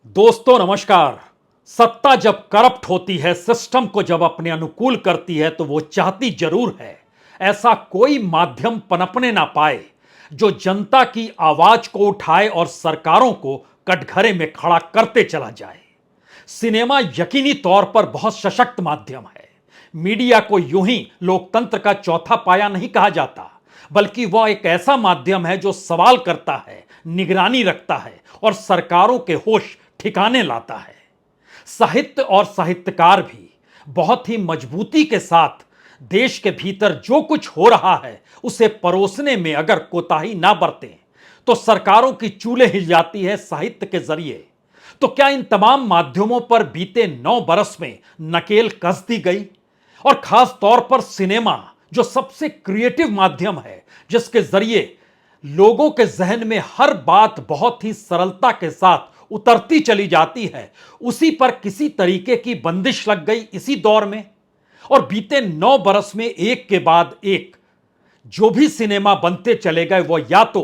दोस्तों नमस्कार। सत्ता जब करप्ट होती है, सिस्टम को जब अपने अनुकूल करती है तो वो चाहती जरूर है ऐसा कोई माध्यम पनपने ना पाए जो जनता की आवाज को उठाए और सरकारों को कटघरे में खड़ा करते चला जाए। सिनेमा यकीनी तौर पर बहुत सशक्त माध्यम है। मीडिया को यूं ही लोकतंत्र का चौथा पाया नहीं कहा जाता, बल्कि वह एक ऐसा माध्यम है जो सवाल करता है, निगरानी रखता है और सरकारों के होश ठिकाने लाता है। साहित्य और साहित्यकार भी बहुत ही मजबूती के साथ देश के भीतर जो कुछ हो रहा है उसे परोसने में अगर कोताही ना बरतें तो सरकारों की चूल्हे हिल जाती है साहित्य के जरिए। तो क्या इन तमाम माध्यमों पर बीते 9 बरस में नकेल कस दी गई? और खास तौर पर सिनेमा जो सबसे क्रिएटिव माध्यम है, जिसके जरिए लोगों के जहन में हर बात बहुत ही सरलता के साथ उतरती चली जाती है, उसी पर किसी तरीके की बंदिश लग गई इसी दौर में। और बीते 9 बरस में एक के बाद एक जो भी सिनेमा बनते चले गए वो या तो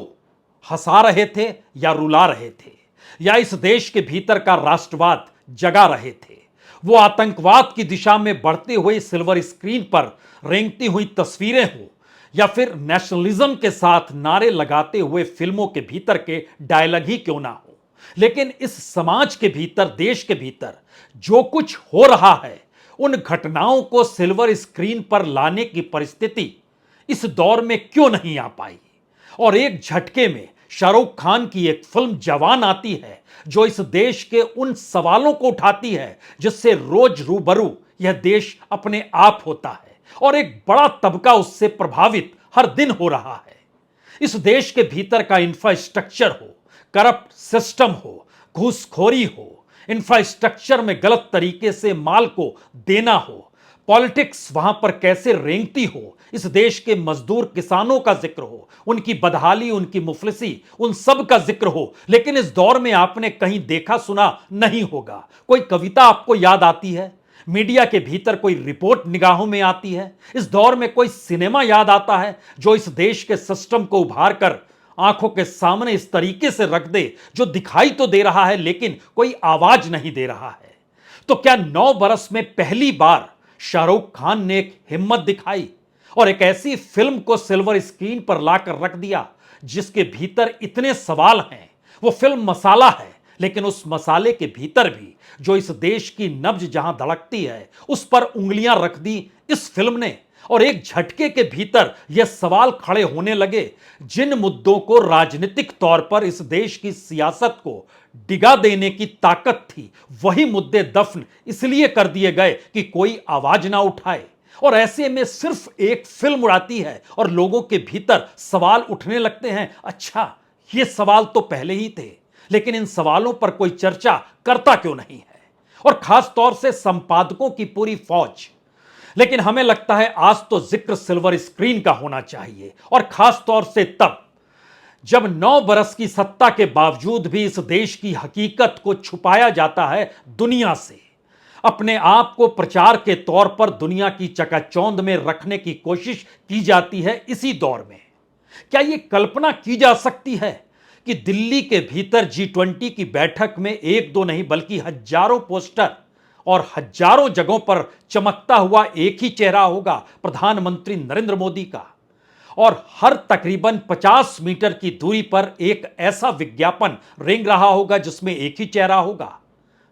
हंसा रहे थे या रुला रहे थे, या इस देश के भीतर का राष्ट्रवाद जगा रहे थे। वो आतंकवाद की दिशा में बढ़ते हुए सिल्वर स्क्रीन पर रेंगती हुई तस्वीरें हो, या फिर नेशनलिज्म के साथ नारे लगाते हुए फिल्मों के भीतर के डायलॉग ही क्यों ना हो। लेकिन इस समाज के भीतर, देश के भीतर जो कुछ हो रहा है, उन घटनाओं को सिल्वर स्क्रीन पर लाने की परिस्थिति इस दौर में क्यों नहीं आ पाई। और एक झटके में शाहरुख खान की एक फिल्म जवान आती है जो इस देश के उन सवालों को उठाती है जिससे रोज रूबरू यह देश अपने आप होता है, और एक बड़ा तबका उससे प्रभावित हर दिन हो रहा है। इस देश के भीतर का इंफ्रास्ट्रक्चर हो, करप्ट सिस्टम हो, घूसखोरी हो, इंफ्रास्ट्रक्चर में गलत तरीके से माल को देना हो, पॉलिटिक्स वहां पर कैसे रेंगती हो, इस देश के मजदूर किसानों का जिक्र हो, उनकी बदहाली, उनकी मुफलिसी, उन सब का जिक्र हो। लेकिन इस दौर में आपने कहीं देखा सुना नहीं होगा, कोई कविता आपको याद आती है, मीडिया के भीतर कोई रिपोर्ट निगाहों में आती है, इस दौर में कोई सिनेमा याद आता है जो इस देश के सिस्टम को उभार कर आंखों के सामने इस तरीके से रख दे, जो दिखाई तो दे रहा है लेकिन कोई आवाज नहीं दे रहा है। तो क्या 9 बरस में पहली बार शाहरुख खान ने एक हिम्मत दिखाई और एक ऐसी फिल्म को सिल्वर स्क्रीन पर लाकर रख दिया जिसके भीतर इतने सवाल हैं? वो फिल्म मसाला है, लेकिन उस मसाले के भीतर भी जो इस देश की नब्ज जहां धड़कती है उस पर उंगलियां रख दी इस फिल्म ने। और एक झटके के भीतर यह सवाल खड़े होने लगे, जिन मुद्दों को राजनीतिक तौर पर इस देश की सियासत को डिगा देने की ताकत थी, वही मुद्दे दफन इसलिए कर दिए गए कि कोई आवाज ना उठाए। और ऐसे में सिर्फ एक फिल्म उड़ाती है और लोगों के भीतर सवाल उठने लगते हैं, अच्छा ये सवाल तो पहले ही थे, लेकिन इन सवालों पर कोई चर्चा करता क्यों नहीं है? और खास तौर से संपादकों की पूरी फौज। लेकिन हमें लगता है आज तो जिक्र सिल्वर स्क्रीन का होना चाहिए, और खास तौर से तब जब 9 बरस की सत्ता के बावजूद भी इस देश की हकीकत को छुपाया जाता है दुनिया से, अपने आप को प्रचार के तौर पर दुनिया की चकाचौंध में रखने की कोशिश की जाती है। इसी दौर में क्या यह कल्पना की जा सकती है कि दिल्ली के भीतर G20 की बैठक में एक दो नहीं बल्कि हजारों पोस्टर और हजारों जगहों पर चमकता हुआ एक ही चेहरा होगा, प्रधानमंत्री नरेंद्र मोदी का, और हर तकरीबन 50 मीटर की दूरी पर एक ऐसा विज्ञापन रेंग रहा होगा जिसमें एक ही चेहरा होगा,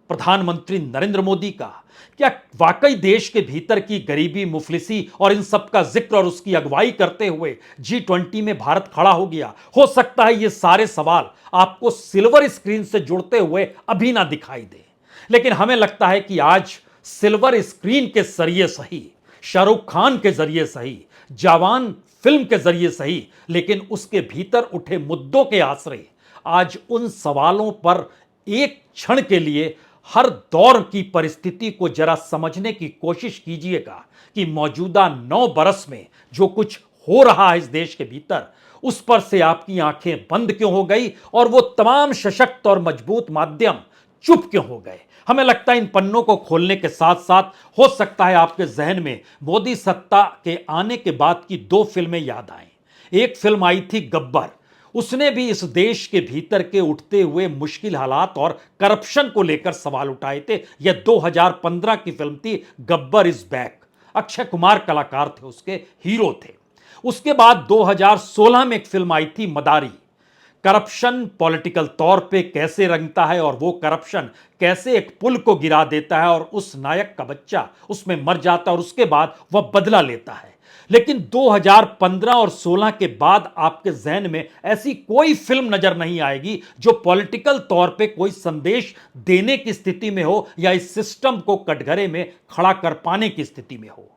प्रधानमंत्री नरेंद्र मोदी का? क्या वाकई देश के भीतर की गरीबी, मुफलिसी और इन सब का जिक्र और उसकी अगुवाई करते हुए G20 में भारत खड़ा हो गया? हो सकता है ये सारे सवाल आपको सिल्वर स्क्रीन से जुड़ते हुए अभी ना दिखाई दे, लेकिन हमें लगता है कि आज सिल्वर स्क्रीन के जरिए सही, शाहरुख खान के जरिए सही, जवान फिल्म के जरिए सही, लेकिन उसके भीतर उठे मुद्दों के आश्रय आज उन सवालों पर एक क्षण के लिए हर दौर की परिस्थिति को जरा समझने की कोशिश कीजिएगा कि मौजूदा 9 बरस में जो कुछ हो रहा है इस देश के भीतर, उस पर से आपकी आंखें बंद क्यों हो गई और वो तमाम सशक्त और मजबूत माध्यम चुप क्यों हो गए? हमें लगता है इन पन्नों को खोलने के साथ साथ हो सकता है आपके जहन में मोदी सत्ता के आने के बाद की 2 फिल्में याद आएं। एक फिल्म आई थी गब्बर, उसने भी इस देश के भीतर के उठते हुए मुश्किल हालात और करप्शन को लेकर सवाल उठाए थे। यह 2015 की फिल्म थी गब्बर इज बैक। अक्षय कुमार कलाकार थे, उसके हीरो थे। उसके बाद 2016 में एक फिल्म आई थी मदारी। करप्शन पॉलिटिकल तौर पे कैसे रंगता है और वो करप्शन कैसे एक पुल को गिरा देता है और उस नायक का बच्चा उसमें मर जाता है और उसके बाद वह बदला लेता है। लेकिन 2015 और 16 के बाद आपके जहन में ऐसी कोई फिल्म नजर नहीं आएगी जो पॉलिटिकल तौर पे कोई संदेश देने की स्थिति में हो या इस सिस्टम को कटघरे में खड़ा कर पाने की स्थिति में हो।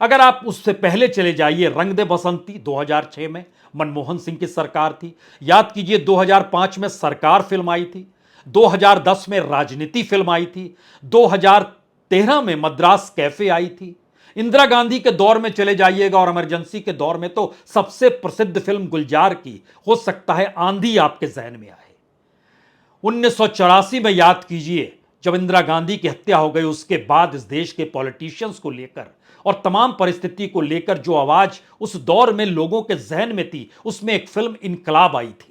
अगर आप उससे पहले चले जाइए, रंग दे बसंती 2006 में मनमोहन सिंह की सरकार थी। याद कीजिए 2005 में सरकार फिल्म आई थी। 2010 में राजनीति फिल्म आई थी। 2013 में मद्रास कैफे आई थी। इंदिरा गांधी के दौर में चले जाइएगा और इमरजेंसी के दौर में तो सबसे प्रसिद्ध फिल्म गुलजार की हो सकता है आंधी आपके जहन में आए। 1984 में याद कीजिए जब इंदिरा गांधी की हत्या हो गई, उसके बाद इस देश के पॉलिटिशियंस को लेकर और तमाम परिस्थिति को लेकर जो आवाज उस दौर में लोगों के जहन में थी, उसमें एक फिल्म इनकलाब आई थी।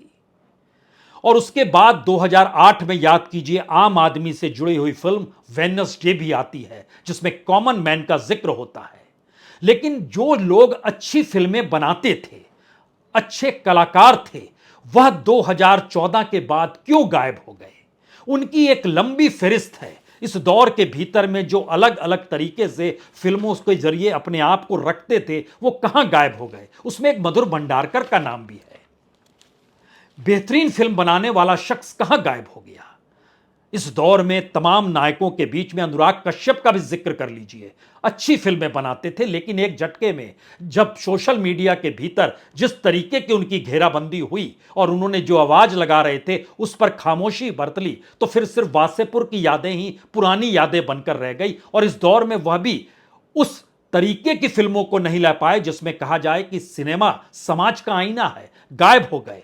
और उसके बाद 2008 में याद कीजिए आम आदमी से जुड़ी हुई फिल्म वेडनेसडे भी आती है, जिसमें कॉमन मैन का जिक्र होता है। लेकिन जो लोग अच्छी फिल्में बनाते थे, अच्छे कलाकार थे, वह 2014 के बाद क्यों गायब हो गए? उनकी एक लंबी फहरिस्त है। इस दौर के भीतर में जो अलग अलग तरीके से फिल्मों के जरिए अपने आप को रखते थे, वो कहां गायब हो गए? उसमें एक मधुर भंडारकर का नाम भी है। बेहतरीन फिल्म बनाने वाला शख्स कहां गायब हो गया? इस दौर में तमाम नायकों के बीच में अनुराग कश्यप का भी जिक्र कर लीजिए। अच्छी फिल्में बनाते थे, लेकिन एक झटके में जब सोशल मीडिया के भीतर जिस तरीके की उनकी घेराबंदी हुई और उन्होंने जो आवाज लगा रहे थे उस पर खामोशी बरत ली, तो फिर सिर्फ वासेपुर की यादें ही पुरानी यादें बनकर रह गई। और इस दौर में वह भी उस तरीके की फिल्मों को नहीं ला पाए जिसमें कहा जाए कि सिनेमा समाज का आईना है। गायब हो गए।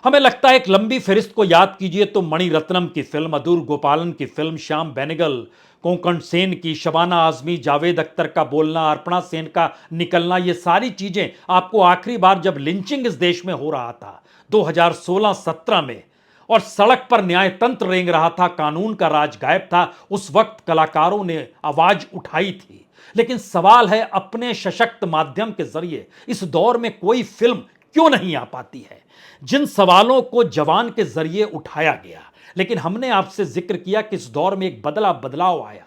हमें लगता है एक लंबी फहरिस्त को याद कीजिए तो मणिरत्नम की फिल्म, अदूर गोपालन की फिल्म, श्याम बेनेगल, कोंकण सेन की, शबाना आजमी, जावेद अख्तर का बोलना, अर्पणा सेन का निकलना, ये सारी चीजें आपको आखिरी बार जब लिंचिंग इस देश में हो रहा था 2016-17 में और सड़क पर न्यायतंत्र रेंग रहा था, कानून का राज गायब था, उस वक्त कलाकारों ने आवाज उठाई थी। लेकिन सवाल है अपने सशक्त माध्यम के जरिए इस दौर में कोई फिल्म क्यों नहीं आ पाती है? जिन सवालों को जवान के जरिए उठाया गया, लेकिन हमने आपसे जिक्र किया कि इस दौर में एक बदलाव आया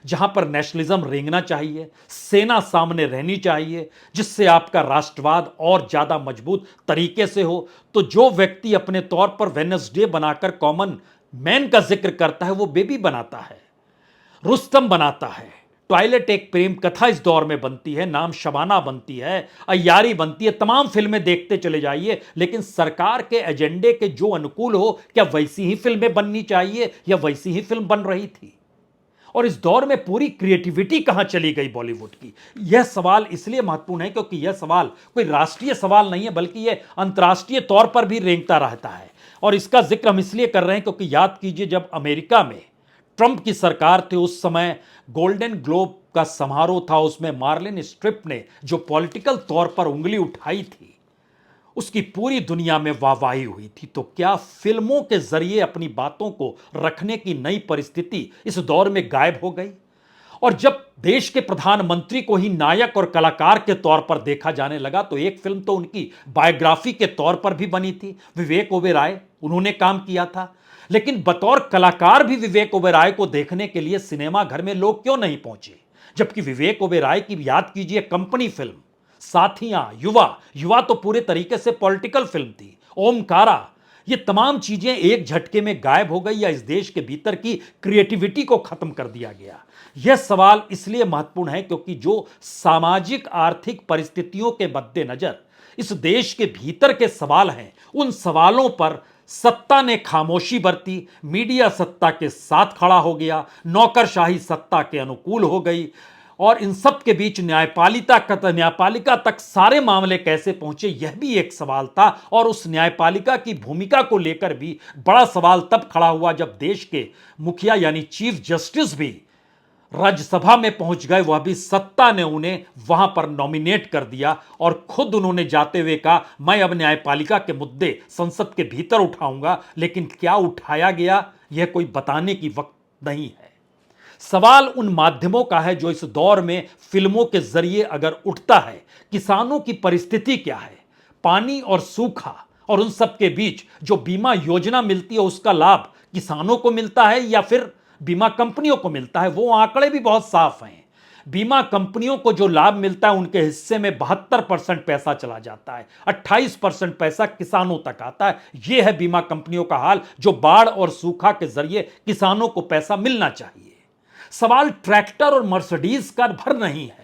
जहां पर नेशनलिज्म रेंगना चाहिए, सेना सामने रहनी चाहिए, जिससे आपका राष्ट्रवाद और ज्यादा मजबूत तरीके से हो। तो जो व्यक्ति अपने तौर पर वेडनेसडे बनाकर कॉमन मैन का जिक्र करता है, वो बेबी बनाता है, रुस्तम बनाता है, टॉयलेट एक प्रेम कथा इस दौर में बनती है, नाम शबाना बनती है, अय्यारी बनती है, तमाम फिल्में देखते चले जाइए। लेकिन सरकार के एजेंडे के जो अनुकूल हो, क्या वैसी ही फिल्में बननी चाहिए या वैसी ही फिल्म बन रही थी? और इस दौर में पूरी क्रिएटिविटी कहां चली गई बॉलीवुड की? यह सवाल इसलिए महत्वपूर्ण है क्योंकि यह सवाल कोई राष्ट्रीय सवाल नहीं है, बल्कि यह अंतर्राष्ट्रीय तौर पर भी रेंगता रहता है। और इसका जिक्र हम इसलिए कर रहे हैं क्योंकि याद कीजिए जब अमेरिका में ट्रंप की सरकार थी, उस समय गोल्डन ग्लोब का समारोह था, उसमें मार्लिन स्ट्रिप ने जो पॉलिटिकल तौर पर उंगली उठाई थी, उसकी पूरी दुनिया में वाहवाही हुई थी। तो क्या फिल्मों के जरिए अपनी बातों को रखने की नई परिस्थिति इस दौर में गायब हो गई? और जब देश के प्रधानमंत्री को ही नायक और कलाकार के तौर पर देखा जाने लगा, तो एक फिल्म तो उनकी बायोग्राफी के तौर पर भी बनी थी, विवेक ओबेरॉय, उन्होंने काम किया था। लेकिन बतौर कलाकार भी विवेक ओबेरॉय को देखने के लिए सिनेमा घर में लोग क्यों नहीं पहुंचे? जबकि विवेक ओबेरॉय की याद कीजिए कंपनी फिल्म, साथियां, युवा तो पूरे तरीके से पॉलिटिकल फिल्म थी, ओमकारा, ये तमाम चीजें एक झटके में गायब हो गई या इस देश के भीतर की क्रिएटिविटी को खत्म कर दिया गया? यह सवाल इसलिए महत्वपूर्ण है क्योंकि जो सामाजिक आर्थिक परिस्थितियों के मद्देनजर इस देश के भीतर के सवाल हैं, उन सवालों पर सत्ता ने खामोशी बरती, मीडिया सत्ता के साथ खड़ा हो गया, नौकरशाही सत्ता के अनुकूल हो गई। और इन सब के बीच न्यायपालिका तक सारे मामले कैसे पहुंचे, यह भी एक सवाल था। और उस न्यायपालिका की भूमिका को लेकर भी बड़ा सवाल तब खड़ा हुआ जब देश के मुखिया यानी चीफ जस्टिस भी राज्यसभा में पहुंच गए, वह भी सत्ता ने उन्हें वहां पर नॉमिनेट कर दिया और खुद उन्होंने जाते हुए कहा मैं अब न्यायपालिका के मुद्दे संसद के भीतर उठाऊंगा, लेकिन क्या उठाया गया यह कोई बताने की वक्त नहीं है। सवाल उन माध्यमों का है जो इस दौर में फिल्मों के जरिए अगर उठता है, किसानों की परिस्थिति क्या है, पानी और सूखा और उन सब के बीच जो बीमा योजना मिलती है उसका लाभ किसानों को मिलता है या फिर बीमा कंपनियों को मिलता है। वो आंकड़े भी बहुत साफ हैं। बीमा कंपनियों को जो लाभ मिलता है उनके हिस्से में 72% पैसा चला जाता है, 28% पैसा किसानों तक आता है। यह है बीमा कंपनियों का हाल, जो बाढ़ और सूखा के जरिए किसानों को पैसा मिलना चाहिए। सवाल ट्रैक्टर और मर्सिडीज का भर नहीं है।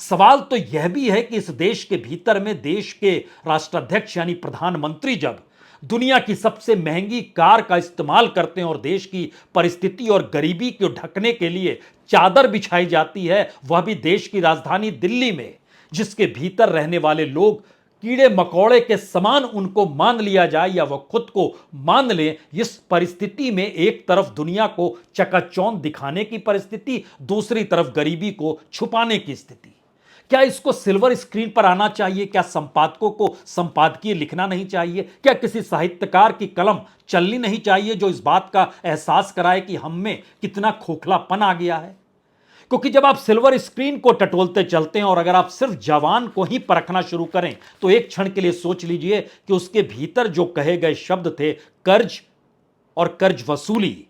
सवाल तो यह भी है कि इस देश के भीतर में देश के राष्ट्राध्यक्ष यानी प्रधानमंत्री जब दुनिया की सबसे महंगी कार का इस्तेमाल करते हैं और देश की परिस्थिति और गरीबी को ढकने के लिए चादर बिछाई जाती है, वह भी देश की राजधानी दिल्ली में, जिसके भीतर रहने वाले लोग कीड़े मकोड़े के समान उनको मान लिया जाए या वह खुद को मान ले। इस परिस्थिति में एक तरफ दुनिया को चकाचौंध दिखाने की परिस्थिति, दूसरी तरफ गरीबी को छुपाने की स्थिति। क्या इसको सिल्वर स्क्रीन पर आना चाहिए? क्या संपादकों को संपादकीय लिखना नहीं चाहिए? क्या किसी साहित्यकार की कलम चलनी नहीं चाहिए जो इस बात का एहसास कराए कि हम में कितना खोखलापन आ गया है? क्योंकि जब आप सिल्वर स्क्रीन को टटोलते चलते हैं और अगर आप सिर्फ जवान को ही परखना शुरू करें तो एक क्षण के लिए सोच लीजिए कि उसके भीतर जो कहे गए शब्द थे, कर्ज और कर्ज वसूली,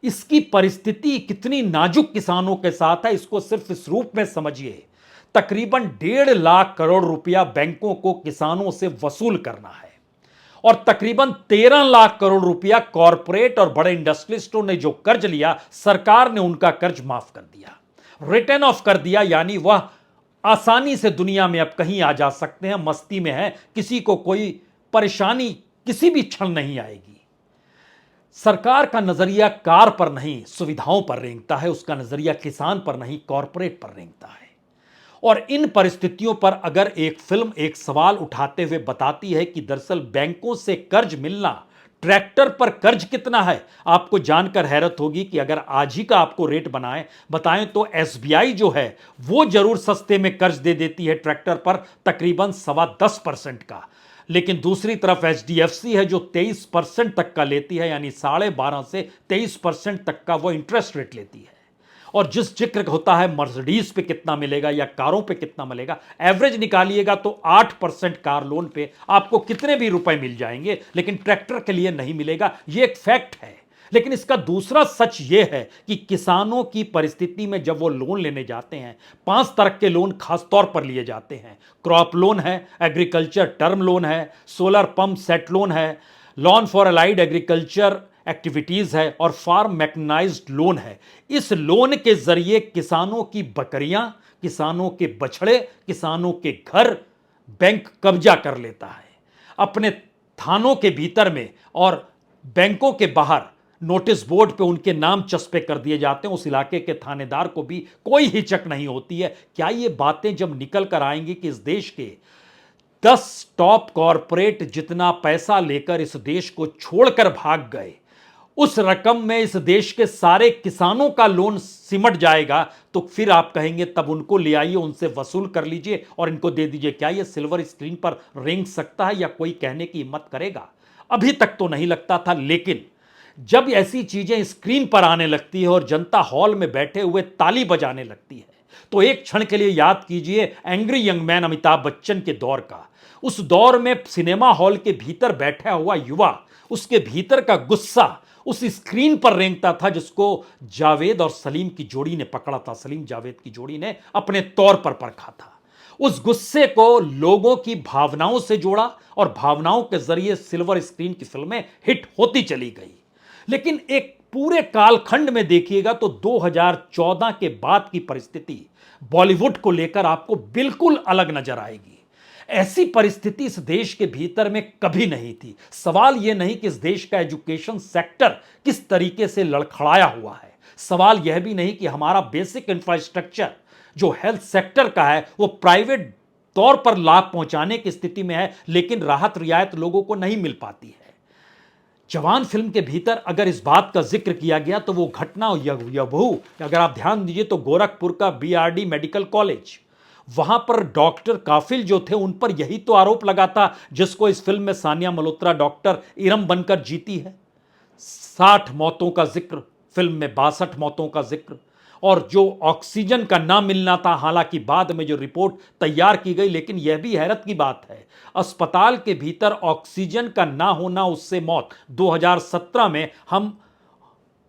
इसकी परिस्थिति कितनी नाजुक किसानों के साथ है, इसको सिर्फ इस रूप में समझिए। तकरीबन 1.5 लाख करोड़ रुपया बैंकों को किसानों से वसूल करना है और तकरीबन 13 लाख करोड़ रुपया कॉरपोरेट और बड़े इंडस्ट्रियलिस्टों ने जो कर्ज लिया, सरकार ने उनका कर्ज माफ कर दिया, रिटर्न ऑफ कर दिया, यानी वह आसानी से दुनिया में अब कहीं आ जा सकते हैं, मस्ती में है, किसी को कोई परेशानी किसी भी क्षण नहीं आएगी। सरकार का नजरिया कार पर नहीं सुविधाओं पर रेंगता है, उसका नजरिया किसान पर नहीं कॉरपोरेट पर रेंगता है। और इन परिस्थितियों पर अगर एक फिल्म एक सवाल उठाते हुए बताती है कि दरअसल बैंकों से कर्ज मिलना, ट्रैक्टर पर कर्ज कितना है, आपको जानकर हैरत होगी कि अगर आज ही का आपको रेट बताएं तो एसबीआई जो है वो जरूर सस्ते में कर्ज दे देती है ट्रैक्टर पर, तकरीबन 10.25% का, लेकिन दूसरी तरफ एचडीएफसी है जो 23% तक का लेती है, यानी 12.5 से 23% तक का वो इंटरेस्ट रेट लेती है। और जिस जिक्र होता है मर्सिडीज पे कितना मिलेगा या कारों पे कितना मिलेगा, एवरेज निकालिएगा तो 8% कार लोन पे आपको कितने भी रुपए मिल जाएंगे, लेकिन ट्रैक्टर के लिए नहीं मिलेगा। ये एक फैक्ट है। लेकिन इसका दूसरा सच ये है कि किसानों की परिस्थिति में जब वो लोन लेने जाते हैं, 5 तरह के लोन खास तौर पर लिए जाते हैं। क्रॉप लोन है, एग्रीकल्चर टर्म लोन है, सोलर पंप सेट लोन है, loan for allied agriculture activities है और फार्म मैकेनाइज्ड लोन है। इस लोन के जरिए किसानों की बकरियां, किसानों के बछड़े, किसानों के घर बैंक कब्जा कर लेता है अपने थानों के भीतर में, और बैंकों के बाहर नोटिस बोर्ड पे उनके नाम चस्पे कर दिए जाते हैं। उस इलाके के थानेदार को भी कोई हिचक नहीं होती है। क्या ये बातें जब निकल कर आएंगी कि इस देश के 10 टॉप कॉरपोरेट जितना पैसा लेकर इस देश को छोड़कर भाग गए, उस रकम में इस देश के सारे किसानों का लोन सिमट जाएगा, तो फिर आप कहेंगे तब उनको ले आइए, उनसे वसूल कर लीजिए और इनको दे दीजिए। क्या यह सिल्वर स्क्रीन पर रेंग सकता है या कोई कहने की हिम्मत करेगा? अभी तक तो नहीं लगता था, लेकिन जब ऐसी चीजें स्क्रीन पर आने लगती है और जनता हॉल में बैठे हुए ताली बजाने लगती है, तो एक क्षण के लिए याद कीजिए angry young man Amitabh Bachchan के दौर का। उस दौर में सिनेमा हॉल के भीतर बैठा हुआ युवा, उसके भीतर का गुस्सा उस स्क्रीन पर रेंगता था जिसको जावेद और सलीम की जोड़ी ने पकड़ा था, सलीम जावेद की जोड़ी ने अपने तौर पर परखा था। उस गुस्से को लोगों की भावनाओं से जोड़ा और भावनाओं के जरिए सिल्वर स्क्रीन की फिल्में हिट होती चली गई। लेकिन एक पूरे कालखंड में देखिएगा तो 2014 के बाद की परिस्थिति बॉलीवुड को लेकर आपको बिल्कुल अलग नजर आएगी। ऐसी परिस्थिति इस देश के भीतर में कभी नहीं थी। सवाल यह नहीं कि इस देश का एजुकेशन सेक्टर किस तरीके से लड़खड़ाया हुआ है, सवाल यह भी नहीं कि हमारा बेसिक इंफ्रास्ट्रक्चर जो हेल्थ सेक्टर का है वो प्राइवेट तौर पर लाभ पहुंचाने की स्थिति में है, लेकिन राहत रियायत लोगों को नहीं मिल पाती है। जवान फिल्म के भीतर अगर इस बात का जिक्र किया गया तो वो घटना यबहू, अगर आप ध्यान दीजिए तो गोरखपुर का बीआरडी मेडिकल कॉलेज, वहां पर डॉक्टर काफिल जो थे उन पर यही तो आरोप लगा था जिसको इस फिल्म में सानिया मल्होत्रा डॉक्टर इरम बनकर जीती है। 60 मौतों का जिक्र फिल्म में, 62 मौतों का जिक्र, और जो ऑक्सीजन का ना मिलना था, हालांकि बाद में जो रिपोर्ट तैयार की गई, लेकिन यह भी हैरत की बात है अस्पताल के भीतर ऑक्सीजन का ना होना, उससे मौत। 2017 में हम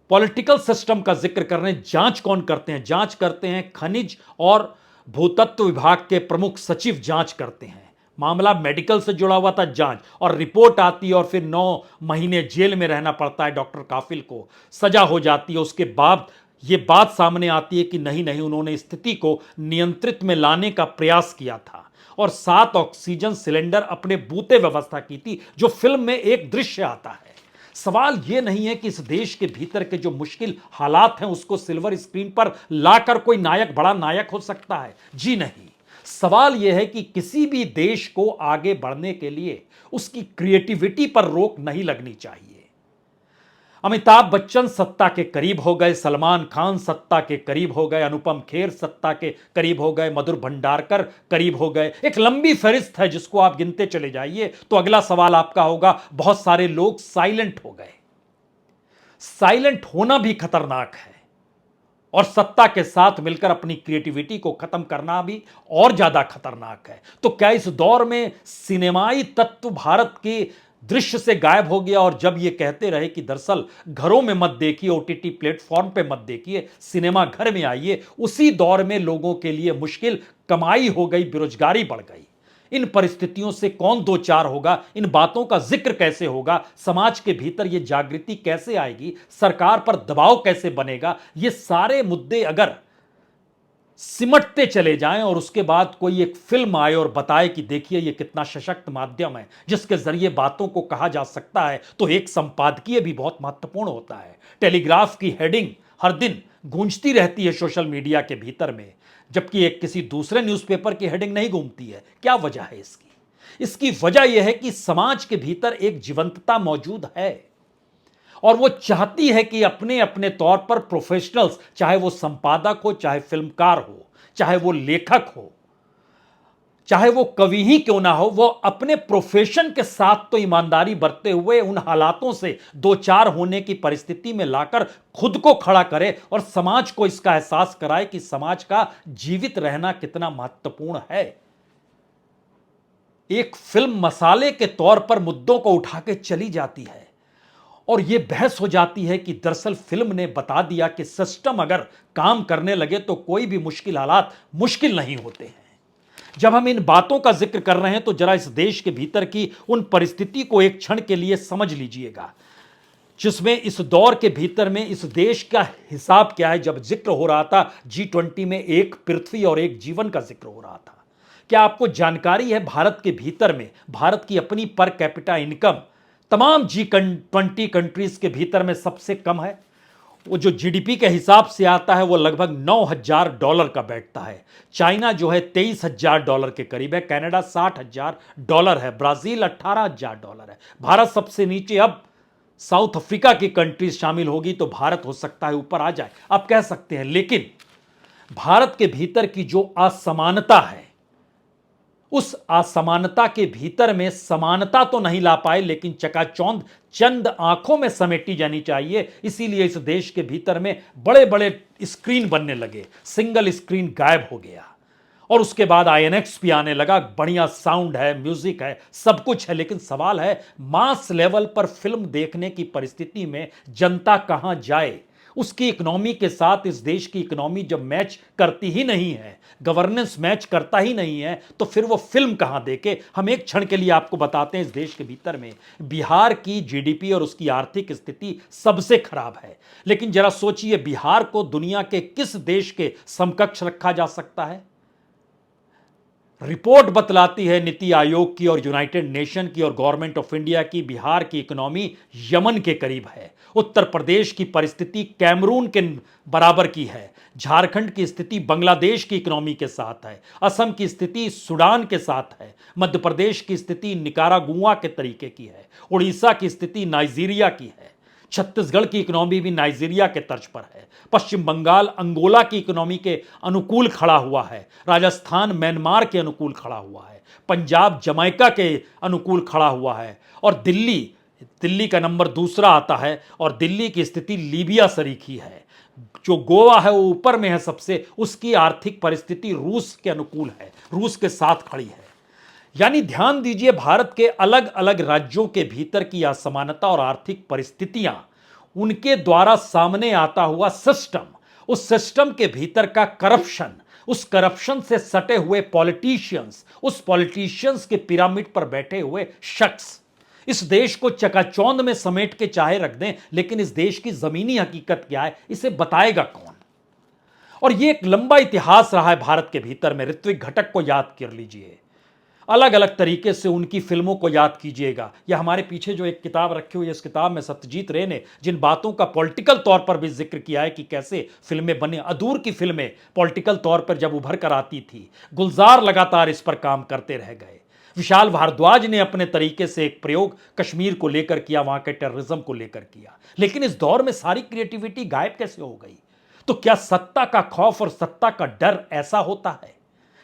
पॉलिटिकल सिस्टम का जिक्र कर रहे हैं। जांच कौन करते हैं? जांच करते हैं खनिज और भूतत्व विभाग के प्रमुख सचिव जांच करते हैं। मामला मेडिकल से जुड़ा हुआ था, जांच और रिपोर्ट आती है और फिर 9 महीने जेल में रहना पड़ता है डॉक्टर काफिल को, सजा हो जाती है। उसके बाद यह बात सामने आती है कि नहीं नहीं, उन्होंने स्थिति को नियंत्रित में लाने का प्रयास किया था और 7 ऑक्सीजन सिलेंडर अपने बूते व्यवस्था की थी, जो फिल्म में एक दृश्य आता है। सवाल यह नहीं है कि इस देश के भीतर के जो मुश्किल हालात हैं उसको सिल्वर स्क्रीन पर लाकर कोई नायक बड़ा नायक हो सकता है, जी नहीं। सवाल यह है कि किसी भी देश को आगे बढ़ने के लिए उसकी क्रिएटिविटी पर रोक नहीं लगनी चाहिए। अमिताभ बच्चन सत्ता के करीब हो गए, सलमान खान सत्ता के करीब हो गए, अनुपम खेर सत्ता के करीब हो गए, मधुर भंडारकर करीब हो गए। एक लंबी फहरिस्त है जिसको आप गिनते चले जाइए तो अगला सवाल आपका होगा, बहुत सारे लोग साइलेंट हो गए। साइलेंट होना भी खतरनाक है और सत्ता के साथ मिलकर अपनी क्रिएटिविटी को खत्म करना भी और ज्यादा खतरनाक है। तो क्या इस दौर में सिनेमाई तत्व भारत के दृश्य से गायब हो गया? और जब ये कहते रहे कि दरअसल घरों में मत देखिए, ओटीटी प्लेटफॉर्म पे मत देखिए, सिनेमा घर में आइए, उसी दौर में लोगों के लिए मुश्किल कमाई हो गई, बेरोजगारी बढ़ गई। इन परिस्थितियों से कौन दो चार होगा? इन बातों का जिक्र कैसे होगा? समाज के भीतर यह जागृति कैसे आएगी? सरकार पर दबाव कैसे बनेगा? ये सारे मुद्दे अगर सिमटते चले जाएं और उसके बाद कोई एक फिल्म आए और बताए कि देखिए ये कितना सशक्त माध्यम है जिसके जरिए बातों को कहा जा सकता है, तो एक संपादकीय भी बहुत महत्वपूर्ण होता है। टेलीग्राफ की हेडिंग हर दिन गूंजती रहती है सोशल मीडिया के भीतर में, जबकि एक किसी दूसरे न्यूज़पेपर की हेडिंग नहीं घूमती है। क्या वजह है इसकी? इसकी वजह यह है कि समाज के भीतर एक जीवंतता मौजूद है और वो चाहती है कि अपने अपने तौर पर प्रोफेशनल्स, चाहे वो संपादक हो, चाहे फिल्मकार हो, चाहे वो लेखक हो, चाहे वो कवि ही क्यों ना हो, वो अपने प्रोफेशन के साथ तो ईमानदारी बरतते हुए उन हालातों से दो चार होने की परिस्थिति में लाकर खुद को खड़ा करे और समाज को इसका एहसास कराए कि समाज का जीवित रहना कितना महत्वपूर्ण है। एक फिल्म मसाले के तौर पर मुद्दों को उठा के चली जाती है और यह बहस हो जाती है कि दरअसल फिल्म ने बता दिया कि सिस्टम अगर काम करने लगे तो कोई भी मुश्किल हालात मुश्किल नहीं होते हैं। जब हम इन बातों का जिक्र कर रहे हैं तो जरा इस देश के भीतर की उन परिस्थिति को एक क्षण के लिए समझ लीजिएगा जिसमें इस दौर के भीतर में इस देश का हिसाब क्या है। जब जिक्र हो रहा था G20 में एक पृथ्वी और एक जीवन का जिक्र हो रहा था, क्या आपको जानकारी है भारत के भीतर में भारत की अपनी पर कैपिटा इनकम तमाम G20 कंट्रीज के भीतर में सबसे कम है? वो जो जीडीपी के हिसाब से आता है वो लगभग $9,000 का बैठता है। चाइना जो है $23,000 के करीब है, कनाडा $60,000 है, ब्राजील $18,000 है, भारत सबसे नीचे। अब साउथ अफ्रीका की कंट्रीज शामिल होगी तो भारत हो सकता है ऊपर आ जाए, आप कह सकते हैं। लेकिन भारत के भीतर की जो असमानता है, उस असमानता के भीतर में समानता तो नहीं ला पाए, लेकिन चकाचौंध चंद आंखों में समेटी जानी चाहिए। इसीलिए इस देश के भीतर में बड़े बड़े स्क्रीन बनने लगे, सिंगल स्क्रीन गायब हो गया और उसके बाद आईएनएक्स भी आने लगा। बढ़िया साउंड है, म्यूजिक है, सब कुछ है, लेकिन सवाल है मास लेवल पर फिल्म देखने की परिस्थिति में जनता कहां जाए? उसकी इकोनॉमी के साथ इस देश की इकोनॉमी जब मैच करती ही नहीं है, गवर्नेंस मैच करता ही नहीं है, तो फिर वो फिल्म कहां देखे? हम एक क्षण के लिए आपको बताते हैं, इस देश के भीतर में बिहार की जीडीपी और उसकी आर्थिक स्थिति सबसे खराब है। लेकिन जरा सोचिए, बिहार को दुनिया के किस देश के समकक्ष रखा जा सकता है? रिपोर्ट बतलाती है नीति आयोग की और यूनाइटेड नेशन की और गवर्नमेंट ऑफ इंडिया की, बिहार की इकोनॉमी यमन के करीब है। उत्तर प्रदेश की परिस्थिति कैमरून के बराबर की है। झारखंड की स्थिति बांग्लादेश की इकोनॉमी के साथ है। असम की स्थिति सूडान के साथ है। मध्य प्रदेश की स्थिति निकारागुआ के तरीके की है। उड़ीसा की स्थिति नाइजीरिया की है। छत्तीसगढ़ की इकोनॉमी भी नाइजीरिया के तर्ज पर है। पश्चिम बंगाल अंगोला की इकोनॉमी के अनुकूल खड़ा हुआ है। राजस्थान म्यांमार के अनुकूल खड़ा हुआ है। पंजाब जमैका के अनुकूल खड़ा हुआ है। और दिल्ली का नंबर दूसरा आता है। और दिल्ली की स्थिति लीबिया सरीखी है। जो गोवा है वो ऊपर में है सबसे, उसकी आर्थिक परिस्थिति रूस के अनुकूल है, रूस के साथ खड़ी है। यानी ध्यान दीजिए, भारत के अलग अलग राज्यों के भीतर की असमानता और आर्थिक परिस्थितियां, उनके द्वारा सामने आता हुआ सिस्टम, उस सिस्टम के भीतर का करप्शन, उस करप्शन से सटे हुए पॉलिटिशियंस, उस पॉलिटिशियंस के पिरामिड पर बैठे हुए शख्स इस देश को चकाचौंध में समेट के चाहे रख दें, लेकिन इस देश की जमीनी हकीकत क्या है इसे बताएगा कौन? और यह एक लंबा इतिहास रहा है भारत के भीतर में। ऋत्विक घटक को याद कर लीजिए, अलग अलग तरीके से उनकी फिल्मों को याद कीजिएगा, या हमारे पीछे जो एक किताब रखी हुई है, इस किताब में सत्यजीत रे ने जिन बातों का पॉलिटिकल तौर पर भी जिक्र किया है कि कैसे फिल्में बने, अदूर की फिल्में पॉलिटिकल तौर पर जब उभर कर आती थी, गुलजार लगातार इस पर काम करते रह गए। विशाल भारद्वाज ने अपने तरीके से एक प्रयोग कश्मीर को लेकर किया, वहां के टेररिज्म को लेकर किया, लेकिन इस दौर में सारी क्रिएटिविटी गायब कैसे हो गई? तो क्या सत्ता का खौफ और सत्ता का डर ऐसा होता है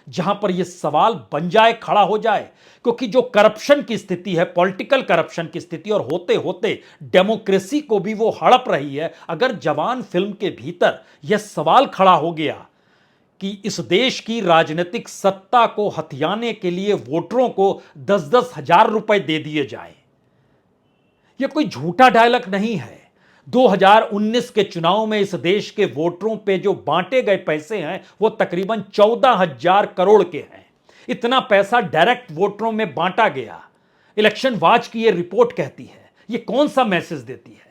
जहां पर यह सवाल बन जाए, खड़ा हो जाए? क्योंकि जो करप्शन की स्थिति है, पॉलिटिकल करप्शन की स्थिति, और होते होते डेमोक्रेसी को भी वो हड़प रही है। अगर जवान फिल्म के भीतर यह सवाल खड़ा हो गया कि इस देश की राजनीतिक सत्ता को हथियाने के लिए वोटरों को 10-10 हजार रुपए दे दिए जाए, यह कोई झूठा डायलॉग नहीं है। 2019 के चुनाव में इस देश के वोटरों पे जो बांटे गए पैसे हैं वो तकरीबन 14,000 करोड़ के हैं। इतना पैसा डायरेक्ट वोटरों में बांटा गया। इलेक्शन वॉच की यह रिपोर्ट कहती है। यह कौन सा मैसेज देती है?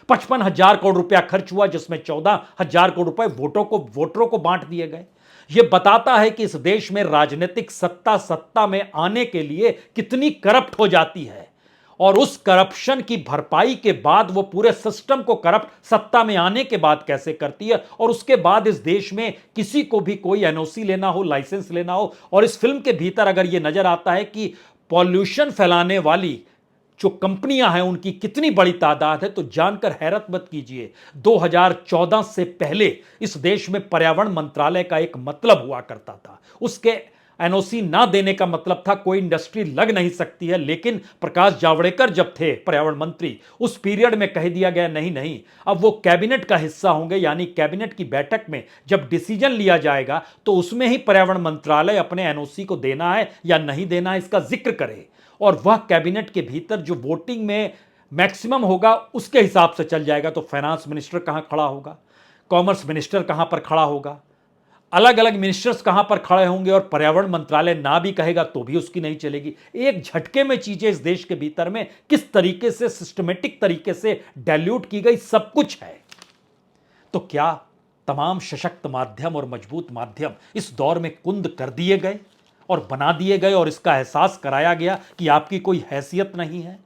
55,000 करोड़ रुपया खर्च हुआ, जिसमें 14,000 करोड़ रुपए वोटरों को बांट दिए गए। यह बताता है कि इस देश में राजनीतिक सत्ता में आने के लिए कितनी करप्ट हो जाती है, और उस करप्शन की भरपाई के बाद वो पूरे सिस्टम को करप्ट सत्ता में आने के बाद कैसे करती है। और उसके बाद इस देश में किसी को भी कोई एनओसी लेना हो, लाइसेंस लेना हो, और इस फिल्म के भीतर अगर यह नजर आता है कि पॉल्यूशन फैलाने वाली जो कंपनियां हैं उनकी कितनी बड़ी तादाद है, तो जानकर हैरत मत कीजिए। 2014 से पहले इस देश में पर्यावरण मंत्रालय का एक मतलब हुआ करता था। उसके एनओसी ना देने का मतलब था कोई इंडस्ट्री लग नहीं सकती है, लेकिन प्रकाश जावड़ेकर जब थे पर्यावरण मंत्री, उस पीरियड में कह दिया गया नहीं नहीं, अब वो कैबिनेट का हिस्सा होंगे, यानी कैबिनेट की बैठक में जब डिसीजन लिया जाएगा तो उसमें ही पर्यावरण मंत्रालय अपने एनओसी को देना है या नहीं देना है इसका जिक्र करे, और वह कैबिनेट के भीतर जो वोटिंग में मैक्सिमम होगा उसके हिसाब से चल जाएगा। तो फाइनेंस मिनिस्टर कहां खड़ा होगा, कॉमर्स मिनिस्टर कहां पर खड़ा होगा, अलग अलग मिनिस्टर्स कहां पर खड़े होंगे, और पर्यावरण मंत्रालय ना भी कहेगा तो भी उसकी नहीं चलेगी। एक झटके में चीजें इस देश के भीतर में किस तरीके से सिस्टमेटिक तरीके से डाइल्यूट की गई, सब कुछ है। तो क्या तमाम सशक्त माध्यम और मजबूत माध्यम इस दौर में कुंद कर दिए गए और बना दिए गए, और इसका एहसास कराया गया कि आपकी कोई हैसियत नहीं है?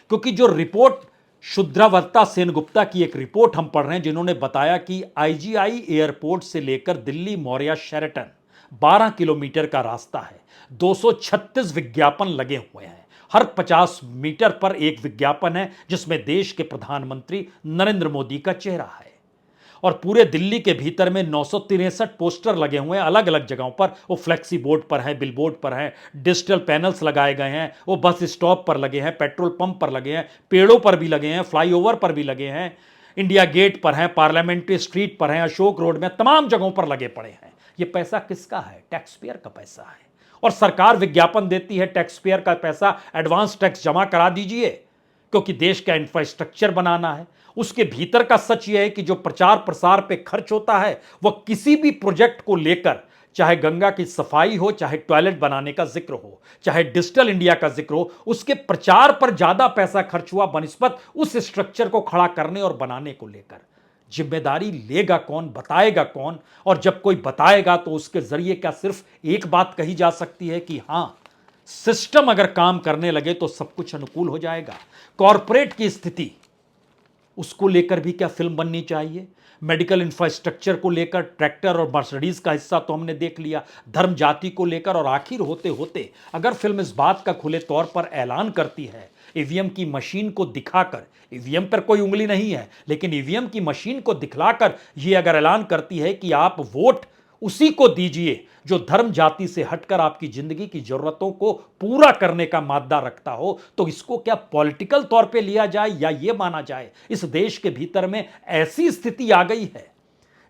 क्योंकि जो रिपोर्ट शुद्रावता सेनगुप्ता की एक रिपोर्ट हम पढ़ रहे हैं, जिन्होंने बताया कि आईजीआई एयरपोर्ट से लेकर दिल्ली मौर्या शेरटन 12 किलोमीटर का रास्ता है। 236 विज्ञापन लगे हुए हैं। हर 50 मीटर पर एक विज्ञापन है जिसमें देश के प्रधानमंत्री नरेंद्र मोदी का चेहरा है। और पूरे दिल्ली के भीतर में 963 पोस्टर लगे हुए हैं अलग अलग जगहों पर। वो फ्लेक्सी बोर्ड पर हैं, बिल बोर्ड पर हैं, डिजिटल पैनल्स लगाए गए हैं, वो बस स्टॉप पर लगे हैं, पेट्रोल पंप पर लगे हैं, पेड़ों पर भी लगे हैं, फ्लाईओवर पर भी लगे हैं, इंडिया गेट पर हैं, पार्लियामेंट्री स्ट्रीट पर हैं, अशोक रोड में, तमाम जगहों पर लगे पड़े हैं। ये पैसा किसका है? टैक्स पेयर का पैसा है। और सरकार विज्ञापन देती है, टैक्स पेयर का पैसा एडवांस टैक्स जमा करा दीजिए, क्योंकि देश का इंफ्रास्ट्रक्चर बनाना है। उसके भीतर का सच यह है कि जो प्रचार प्रसार पे खर्च होता है वह किसी भी प्रोजेक्ट को लेकर, चाहे गंगा की सफाई हो, चाहे टॉयलेट बनाने का जिक्र हो, चाहे डिजिटल इंडिया का जिक्र हो, उसके प्रचार पर ज्यादा पैसा खर्च हुआ बनिस्बत उस स्ट्रक्चर को खड़ा करने और बनाने को लेकर। जिम्मेदारी लेगा कौन, बताएगा कौन? और जब कोई बताएगा तो उसके जरिए क्या सिर्फ एक बात कही जा सकती है कि हां, सिस्टम अगर काम करने लगे तो सब कुछ अनुकूल हो जाएगा? कॉरपोरेट की स्थिति, उसको लेकर भी क्या फिल्म बननी चाहिए? मेडिकल इंफ्रास्ट्रक्चर को लेकर ट्रैक्टर और मर्सिडीज का हिस्सा तो हमने देख लिया, धर्म जाति को लेकर, और आखिर होते होते अगर फिल्म इस बात का खुले तौर पर ऐलान करती है, ईवीएम की मशीन को दिखाकर, ईवीएम पर कोई उंगली नहीं है, लेकिन ईवीएम की मशीन को दिखलाकर यह अगर ऐलान करती है कि आप वोट उसी को दीजिए जो धर्म जाति से हटकर आपकी जिंदगी की जरूरतों को पूरा करने का मादा रखता हो, तो इसको क्या पॉलिटिकल तौर पे लिया जाए या यह माना जाए इस देश के भीतर में ऐसी स्थिति आ गई है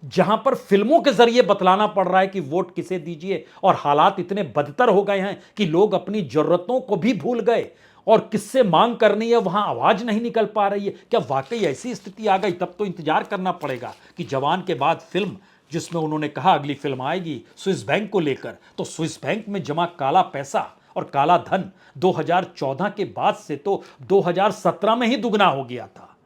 जहां पर फिल्मों के जरिए बतलाना पड़ रहा है कि वोट किसे दीजिए, और हालात इतने बदतर हो गए हैं कि लोग अपनी जरूरतों को भी भूल गए और किससे मांग करनी है वहां आवाज नहीं निकल पा रही है। क्या वाकई ऐसी स्थिति आ गई? तब तो इंतजार करना पड़ेगा कि जवान के बाद फिल्म जिसमें उन्होंने कहा अगली फिल्म आएगी स्विस बैंक को लेकर, तो स्विस बैंक में जमा काला पैसा और काला धन 2014 के बाद से तो 2017 में ही दुगना हो गया था,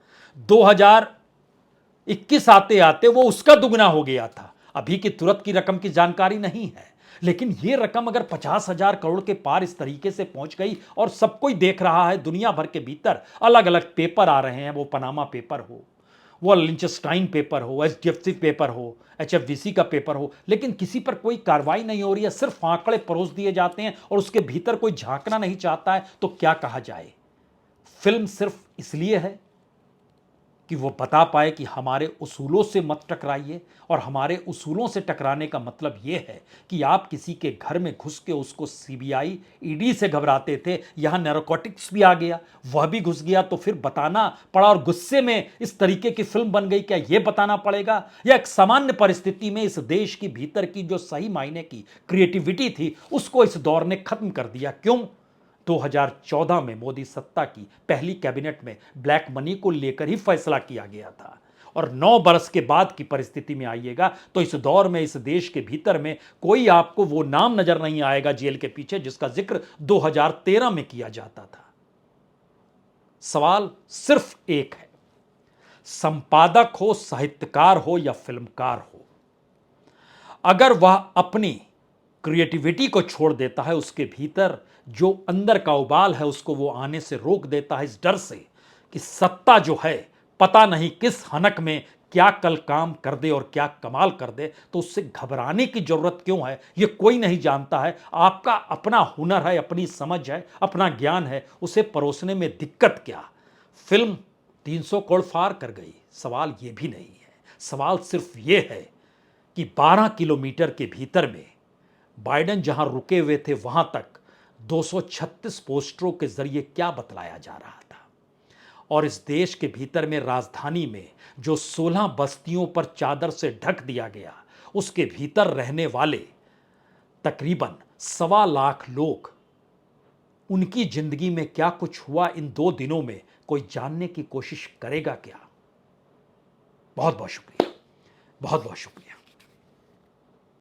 2021 आते आते वो उसका दुगना हो गया था। अभी की तुरंत की रकम की जानकारी नहीं है, लेकिन ये रकम अगर 50,000 करोड़ के पार इस तरीके से पहुंच गई और सब कोई देख रहा है, दुनिया भर के भीतर अलग अलग पेपर आ रहे हैं, वो पनामा पेपर हो, वो लिंचस्टाइन पेपर हो, एचडीएफसी पेपर हो, एचएफवीसी का पेपर हो, लेकिन किसी पर कोई कार्रवाई नहीं हो रही है, सिर्फ आंकड़े परोस दिए जाते हैं और उसके भीतर कोई झांकना नहीं चाहता है। तो क्या कहा जाए? फिल्म सिर्फ इसलिए है कि वो बता पाए कि हमारे उसूलों से मत टकराइए, और हमारे उसूलों से टकराने का मतलब ये है कि आप किसी के घर में घुस के उसको सीबीआई ईडी से घबराते थे, यहां नैरोकॉटिक्स भी आ गया, वह भी घुस गया, तो फिर बताना पड़ा और गुस्से में इस तरीके की फिल्म बन गई। क्या यह बताना पड़ेगा? या एक सामान्य परिस्थिति में इस देश की भीतर की जो सही मायने की क्रिएटिविटी थी उसको इस दौर ने खत्म कर दिया? क्यों? 2014 में मोदी सत्ता की पहली कैबिनेट में ब्लैक मनी को लेकर ही फैसला किया गया था, और 9 बरस के बाद की परिस्थिति में आइएगा तो इस दौर में इस देश के भीतर में कोई आपको वो नाम नजर नहीं आएगा जेल के पीछे जिसका जिक्र 2013 में किया जाता था। सवाल सिर्फ एक है, संपादक हो, साहित्यकार हो या फिल्मकार हो, अगर वह अपनी क्रिएटिविटी को छोड़ देता है, उसके भीतर जो अंदर का उबाल है उसको वो आने से रोक देता है इस डर से कि सत्ता जो है पता नहीं किस हनक में क्या कल काम कर दे और क्या कमाल कर दे, तो उससे घबराने की जरूरत क्यों है? ये कोई नहीं जानता है। आपका अपना हुनर है, अपनी समझ है, अपना ज्ञान है, उसे परोसने में दिक्कत क्या? फिल्म 300 करोड़ पार कर गई, सवाल ये भी नहीं है। सवाल सिर्फ ये है कि 12 किलोमीटर के भीतर में बाइडेन जहां रुके हुए थे वहां तक 236 पोस्टरों के जरिए क्या बतलाया जा रहा था, और इस देश के भीतर में राजधानी में जो 16 बस्तियों पर चादर से ढक दिया गया, उसके भीतर रहने वाले तकरीबन 1.25 लाख लोग, उनकी जिंदगी में क्या कुछ हुआ इन 2 दिनों में, कोई जानने की कोशिश करेगा क्या? बहुत बहुत शुक्रिया, बहुत बहुत शुक्रिया।